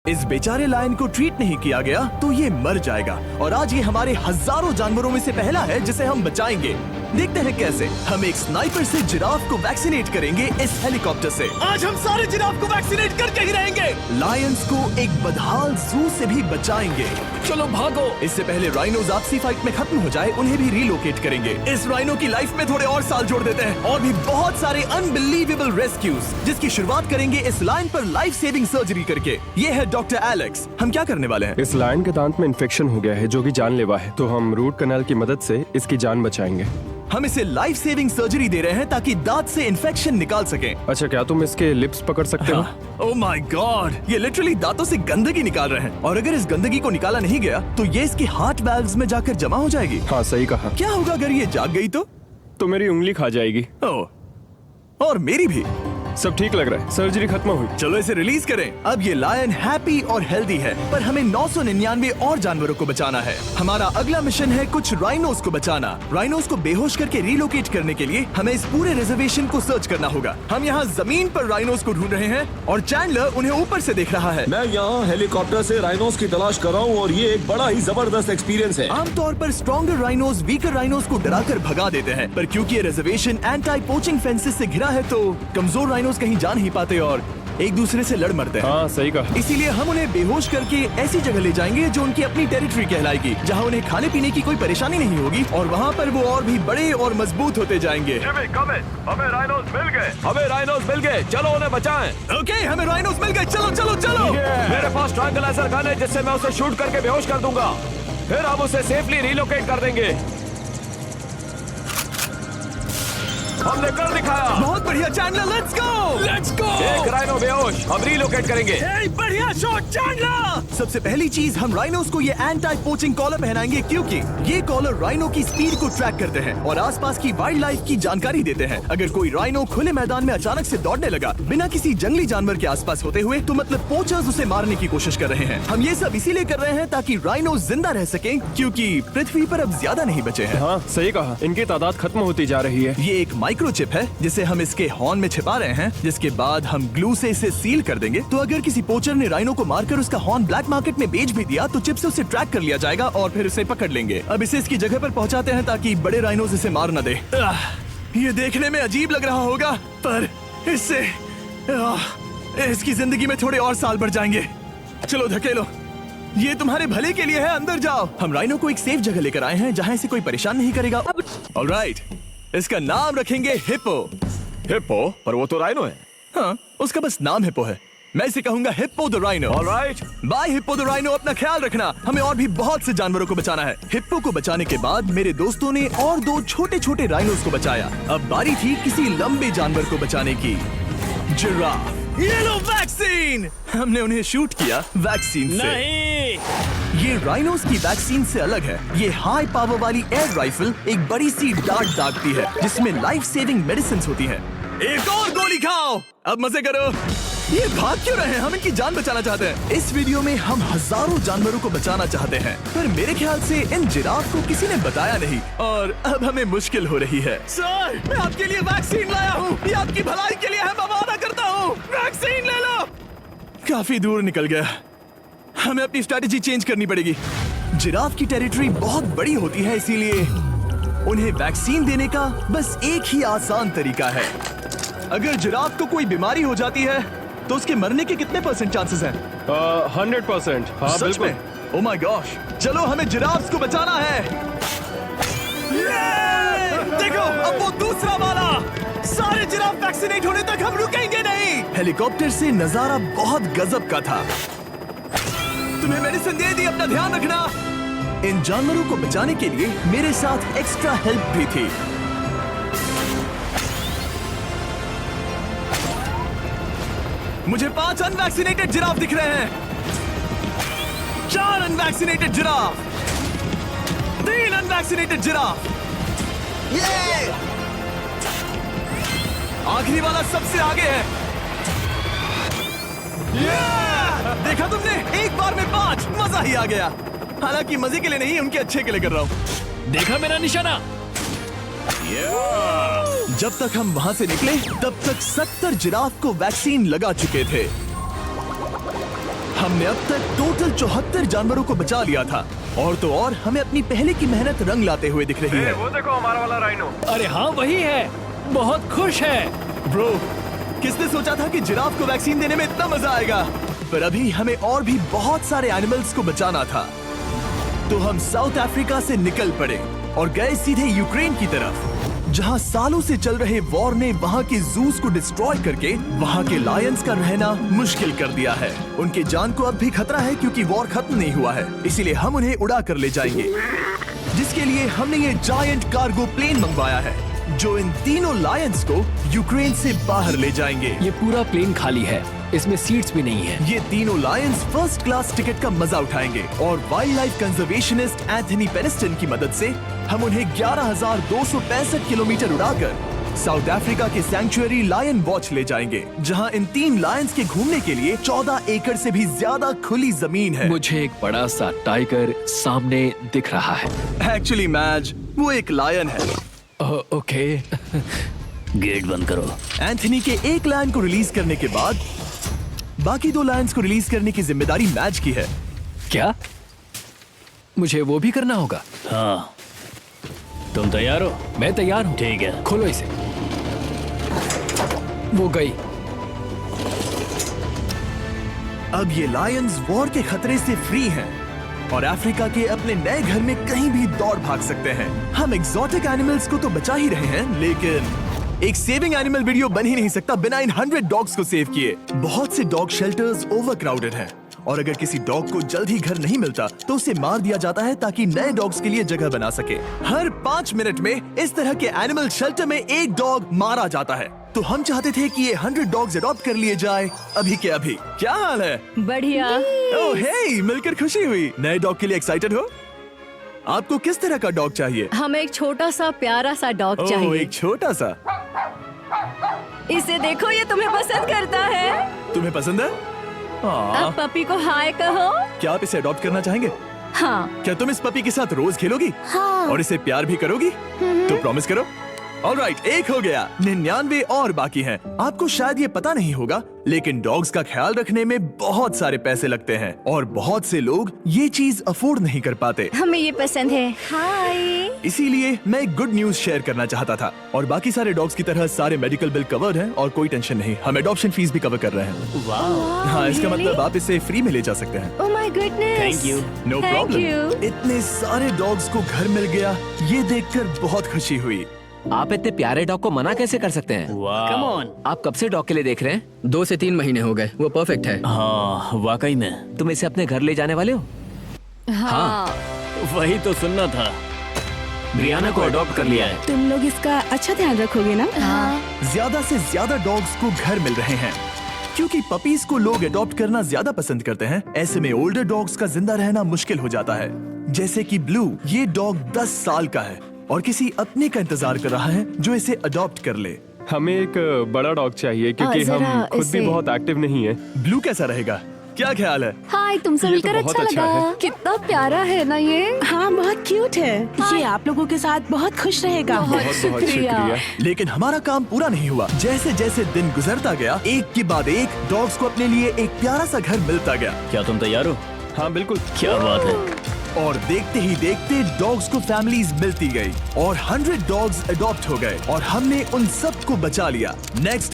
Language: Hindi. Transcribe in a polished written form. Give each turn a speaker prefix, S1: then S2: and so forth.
S1: इस बेचारे लायन को ट्रीट नहीं किया गया तो ये मर जाएगा और आज ये हमारे हजारों जानवरों में से पहला है जिसे हम बचाएंगे। देखते हैं कैसे। हम एक स्नाइपर से जिराफ को वैक्सीनेट करेंगे इस हेलीकॉप्टर से। आज हम सारे जिराफ को वैक्सीनेट करके ही रहेंगे। लायंस को एक बदहाल जू से भी बचाएंगे। चलो भागो। इससे पहले राइनोज आपसी फाइट में खत्म हो जाए उन्हें भी रिलोकेट करेंगे। इस राइनो की लाइफ में थोड़े और साल जोड़ देते हैं और भी बहुत सारे अनबिलीवेबल रेस्क्यूज जिसकी शुरुआत करेंगे इस लायन पर लाइफ सेविंग सर्जरी करके। ये है डॉक्टर एलेक्स। हम क्या करने वाले हैं?
S2: इस लायन के दांत में इन्फेक्शन हो गया है जो कि जानलेवा है, तो हम रूट कैनाल की मदद से इसकी जान बचाएंगे।
S1: हम इसे लाइफ सेविंग सर्जरी दे रहे हैं ताकि दांत से इन्फेक्शन निकाल सकें।
S2: अच्छा, क्या तुम इसके लिप्स पकड़ सकते हो?
S1: ओह माय गॉड, ये लिटरली दांतों से गंदगी निकाल रहे हैं और अगर इस गंदगी को निकाला नहीं गया तो ये इसके हार्ट वाल्व्स में जाकर जमा हो जाएगी।
S2: हाँ, सही कहा।
S1: क्या होगा अगर ये जाग गई तो
S2: मेरी उंगली खा जाएगी।
S1: ओह, और मेरी भी।
S2: सब ठीक लग रहा है, सर्जरी खत्म हुई।
S1: चलो इसे रिलीज करें। अब ये लायन हैप्पी और हेल्दी है, पर हमें 999 और जानवरों को बचाना है। हमारा अगला मिशन है कुछ राइनोस को बचाना। राइनोस को बेहोश करके रिलोकेट करने के लिए हमें इस पूरे रिजर्वेशन को सर्च करना होगा। हम यहाँ जमीन पर राइनोस को ढूंढ रहे हैं और चैंडलर उन्हें ऊपर से देख रहा है।
S3: मैं यहाँ हेलीकॉप्टर से राइनोस की तलाश कर रहा हूँ और ये एक बड़ा ही जबरदस्त एक्सपीरियंस है।
S1: आमतौर पर स्ट्रॉन्गर राइनोस वीकर राइनोस को डराकर भगा देते हैं, पर क्योंकि ये रिजर्वेशन एंटी पोचिंग फेंसेस से घिरा है तो कमजोर राइनोस कहीं जा नहीं पाते और एक दूसरे से लड़ मरते हैं।
S2: हाँ, सही कहा।
S1: इसीलिए हम उन्हें बेहोश करके ऐसी जगह ले जाएंगे जो उनकी अपनी टेरिटरी कहलाएगी, जहाँ उन्हें खाने पीने की कोई परेशानी नहीं होगी और वहाँ पर वो और भी बड़े और मजबूत होते जाएंगे।
S3: हमें राइनोस मिल गए। हमें राइनोस मिल गए, चलो उन्हें बचाएं।
S1: ओके, हमें राइनोस मिल गए। चलो चलो चलो।
S3: मेरे पास ट्रैंकुलाइजर गन है जिससे मैं उसे शूट करके बेहोश कर दूंगा, फिर हम उसे सेफली रिलोकेट कर देंगे। हमने कर दिखाया।
S1: बहुत बढ़िया चैंडलर, लेट्स गो।
S3: एक राइनो बेहोश, हम रिलोकेट करेंगे।
S1: बढ़िया शॉट चैंडलर। सबसे पहली चीज, हम राइनोस को ये एंटी पोचिंग कॉलर पहनाएंगे क्योंकि ये कॉलर राइनो की स्पीड को ट्रैक करते हैं और आसपास की वाइल्ड लाइफ की जानकारी देते हैं। अगर कोई राइनो खुले मैदान में अचानक से दौड़ने लगा बिना किसी जंगली जानवर के आसपास होते हुए तो मतलब पोचर्स उसे मारने की कोशिश कर रहे हैं। हम ये सब इसीलिए कर रहे हैं ताकि राइनो जिंदा रह सके क्योंकि पृथ्वी पर अब ज्यादा नहीं बचे हैं।
S2: हाँ, सही कहा। इनकी तादाद खत्म होती जा रही है।
S1: ये एक माइक्रोचिप है जिसे हम इसके हॉर्न में छिपा रहे हैं, जिसके बाद हम ग्लू से इसे सील कर देंगे। तो अगर किसी पोचर ने राइनो को मारकर उसका हॉर्न ब्लैक मार्केट में बेच भी दिया तो चिप से उसे ट्रैक कर लिया जाएगा और फिर उसे पकड़ लेंगे। अब इसे इसकी जगह पर पहुंचाते हैं ताकि बड़े राइनोस इसे मार न दे। ये देखने में अजीब लग रहा होगा पर इससे इसकी जिंदगी में थोड़े और साल बढ़ जाएंगे। चलो धकेलो, ये तुम्हारे भले के लिए है, अंदर जाओ। हम राइनो को एक सेफ जगह लेकर आए हैं जहाँ इसे कोई परेशान नहीं करेगा। ऑलराइट, इसका नाम रखेंगे हिप्पो।
S3: हिप्पो? पर वो तो राइनो है।
S1: हाँ, उसका बस नाम हिप्पो है। मैं इसे कहूंगा hippo the rhino.
S3: Alright.
S1: Bye hippo the rhino. अपना ख्याल रखना, हमें और भी बहुत से जानवरों को बचाना है। हिप्पो को बचाने के बाद मेरे दोस्तों ने और 2 छोटे छोटे राइनोस को बचाया। अब बारी थी किसी लंबे जानवर को बचाने की। जिराफ। ये लो वैक्सीन। हमने उन्हें शूट किया वैक्सीन से।
S4: नहीं।
S1: ये राइनोस की वैक्सीन से अलग है। ये हाई पावर वाली एयर राइफल एक बड़ी सी डार्ट दागती है जिसमें लाइफ सेविंग मेडिसिन होती है। एक और गोली खाओ, अब मजे करो। ये भाग क्यों रहे हैं? हम इनकी जान बचाना चाहते हैं। इस वीडियो में हम हजारों जानवरों को बचाना चाहते हैं, पर मेरे ख्याल से इन जिराफ को किसी ने बताया नहीं और अब हमें मुश्किल हो रही है। सर, मैं आपके लिए वैक्सीन लाया हूँ। ये आपकी भलाई के लिए है, मैं वादा करता हूँ। वैक्सीन ले लो। काफी दूर निकल गया, हमें अपनी स्ट्रेटेजी चेंज करनी पड़ेगी। जिराफ की टेरिटरी बहुत बड़ी होती है, इसीलिए उन्हें वैक्सीन देने का बस एक ही आसान तरीका है। अगर जिराफ को कोई बीमारी हो जाती है तो उसके मरने के कितने % चांसेस हैं?
S2: 100%। हाँ,
S1: सच
S2: बिल्कुल।
S1: में? ओह माय गॉश, चलो हमें जिराफ्स को बचाना है। देखो, अब वो दूसरा वाला। सारे जिराफ वैक्सीनेट होने तक हम रुकेंगे नहीं। हेलीकॉप्टर से नजारा बहुत गजब का था। तुम्हें मेडिसिन दे दी, अपना ध्यान रखना। इन जानवरों को बचाने के लिए मेरे साथ एक्स्ट्रा हेल्प भी थी। मुझे 5 अनवैक्सीनेटेड जिराफ दिख रहे हैं। 4 अनवैक्सीनेटेड जिराफ, 3 अनवैक्सीनेटेड जिराफ। ये आखिरी वाला सबसे आगे है। देखा तुमने, एक बार में 5। मजा ही आ गया। हालांकि मजे के लिए नहीं, उनके अच्छे के लिए कर रहा हूँ।
S4: देखा मेरा निशाना?
S1: जब तक हम वहां से निकले तब तक 70 जिराफ को वैक्सीन लगा चुके थे। हमने अब तक टोटल 74 जानवरों को बचा लिया था। और तो और हमें अपनी पहले की मेहनत रंग लाते हुए दिख रही है।
S3: वो देखो हमारा वाला राइनो।
S4: अरे हाँ वही है, बहुत खुश है।
S1: ब्रो, किसने सोचा था कि जिराफ को वैक्सीन देने में इतना मजा आएगा? पर अभी हमें और भी बहुत सारे एनिमल्स को बचाना था। तो हम साउथ अफ्रीका से निकल पड़े और गए सीधे यूक्रेन की तरफ, जहां सालों से चल रहे वॉर ने वहां के जूस को डिस्ट्रॉय करके वहां के लायंस का रहना मुश्किल कर दिया है। उनके जान को अब भी खतरा है क्योंकि वॉर खत्म नहीं हुआ है, इसीलिए हम उन्हें उड़ा कर ले जाएंगे, जिसके लिए हमने ये जायंट कार्गो प्लेन मंगवाया है जो इन तीनों लायंस को यूक्रेन से बाहर ले जाएंगे।
S4: ये पूरा प्लेन खाली है, इसमेमें सीट्स भी नहीं है।
S1: ये तीनों लायंस फर्स्ट क्लास टिकट का मजा उठाएंगे और वाइल्ड लाइफ कंजर्वेशनिस्ट एंथनी पेनिस्टन की मदद से हम उन्हें 11,265 किलोमीटर उड़ाकर साउथ अफ्रीका के सैंक्चुअरी लायन वॉच ले जाएंगे, जहां इन 3 लायंस के घूमने के लिए 14 एकड़ से भी ज्यादा खुली जमीन है।
S4: मुझे एक बड़ा सा टाइगर सामने दिख रहा है।
S1: एक्चुअली मैच, वो एक लायन है।
S4: ओके।
S5: गेट बंद करो।
S1: एंथनी के एक लायन को रिलीज करने के बाद बाकी 2 लायंस को रिलीज करने की जिम्मेदारी मैच की है।
S4: क्या मुझे वो भी करना होगा?
S5: हाँ, तुम तैयार हो?
S4: मैं तैयार हूँ।
S5: ठीक है।
S4: खोलो इसे। वो गई।
S1: अब ये लायंस वॉर के खतरे से फ्री हैं और अफ्रीका के अपने नए घर में कहीं भी दौड़ भाग सकते हैं। हम एग्जॉटिक एनिमल्स को तो बचा ही रहे हैं, लेकिन एक सेविंग एनिमल वीडियो बन ही नहीं सकता बिना इन 100 डॉग्स को सेव किए। बहुत से डॉग शेल्टर्स ओवरक्राउडेड हैं और अगर किसी डॉग को जल्द ही घर नहीं मिलता तो उसे मार दिया जाता है ताकि नए डॉग्स के लिए जगह बना सके। हर 5 मिनट में इस तरह के एनिमल शेल्टर में एक डॉग मारा जाता है। तो हम चाहते थे कि ये 100 डॉग्स अडॉप्ट कर लिए जाए अभी के अभी। क्या हाल है?
S6: बढ़िया।
S1: ओह हे, मिलकर खुशी हुई। नए डॉग के लिए एक्साइटेड हो? आपको किस तरह का डॉग चाहिए?
S6: हमें एक छोटा सा प्यारा सा डॉग
S1: ओह,
S6: चाहिए।
S1: एक छोटा सा।
S6: इसे देखो, ये तुम्हें पसंद करता है।
S1: तुम्हें पसंद है?
S6: अब पपी को हाय कहो।
S1: क्या आप इसे अडॉप्ट करना चाहेंगे?
S6: हाँ।
S1: क्या तुम इस पपी के साथ रोज खेलोगी?
S6: हाँ।
S1: और इसे प्यार भी करोगी? तो प्रॉमिस करो। ऑलराइट, एक हो गया। 99 और बाकी हैं। आपको शायद ये पता नहीं होगा, लेकिन डॉग्स का ख्याल रखने में बहुत सारे पैसे लगते हैं और बहुत से लोग ये चीज अफोर्ड नहीं कर पाते।
S6: हमें ये पसंद है। हाय।
S1: इसीलिए मैं एक गुड न्यूज शेयर करना चाहता था। और बाकी सारे डॉग्स की तरह सारे मेडिकल बिल कवर्ड हैं और कोई टेंशन नहीं। हम एडॉप्शन फीस भी कवर कर रहे हैं। हाँ, इसका मतलब आप इसे फ्री में ले जा सकते हैं।
S6: Oh my goodness.
S5: Thank you.
S1: No
S6: Thank
S1: problem.
S6: you.
S1: इतने सारे डॉग्स को घर मिल गया, ये देखकर बहुत खुशी हुई।
S7: आप इतने प्यारे डॉग को मना कैसे कर सकते हैं?
S5: Come on.
S7: आप कब से डॉग के लिए देख रहे हैं?
S8: 2 से 3 महीने हो गए, वो परफेक्ट है।
S5: हाँ, वाकई में।
S7: तुम इसे अपने घर ले जाने वाले हो?
S6: हाँ।
S5: वही तो सुनना था। ब्रियाना को अडॉप्ट कर लिया है।
S9: तुम लोग इसका अच्छा ध्यान रखोगे ना?
S6: हाँ।
S1: ज्यादा से ज्यादा डॉग्स को घर मिल रहे हैं क्योंकि पपीज को लोग अडॉप्ट करना ज्यादा पसंद करते हैं। ऐसे में ओल्डर डॉग्स का जिंदा रहना मुश्किल हो जाता है। जैसे कि ब्लू, ये डॉग 10 साल का है और किसी अपने का इंतजार कर रहा है जो इसे अडॉप्ट कर ले।
S2: हमें एक बड़ा डॉग चाहिए क्योंकि
S6: जरा
S2: हम खुद भी
S6: इसे-
S2: बहुत एक्टिव नहीं है।
S1: ब्लू कैसा रहेगा? क्या ख्याल है?
S6: हाय, तुमसे
S2: ये तो
S6: मिलकर
S2: बहुत
S6: अच्छा
S2: अच्छा
S6: लगा।
S2: है।
S6: कितना प्यारा है ना ये।
S9: हाँ, बहुत क्यूट है। ये आप लोगों के साथ बहुत खुश रहेगा।
S6: बहुत
S2: बहुत
S6: शुक्रिया।
S2: शुक्रिया।
S1: लेकिन हमारा काम पूरा नहीं हुआ। जैसे जैसे दिन गुजरता गया, एक के बाद एक डॉग्स को अपने लिए एक प्यारा सा घर मिलता गया।
S5: क्या तुम तैयार हो?
S2: हाँ बिल्कुल।
S5: क्या बात है।
S1: और देखते ही देखते डॉग्स को फैमिलीज मिलती गई और 100 डॉग्स अडॉप्ट हो गए और हमने उन सबको बचा लिया। नेक्स्ट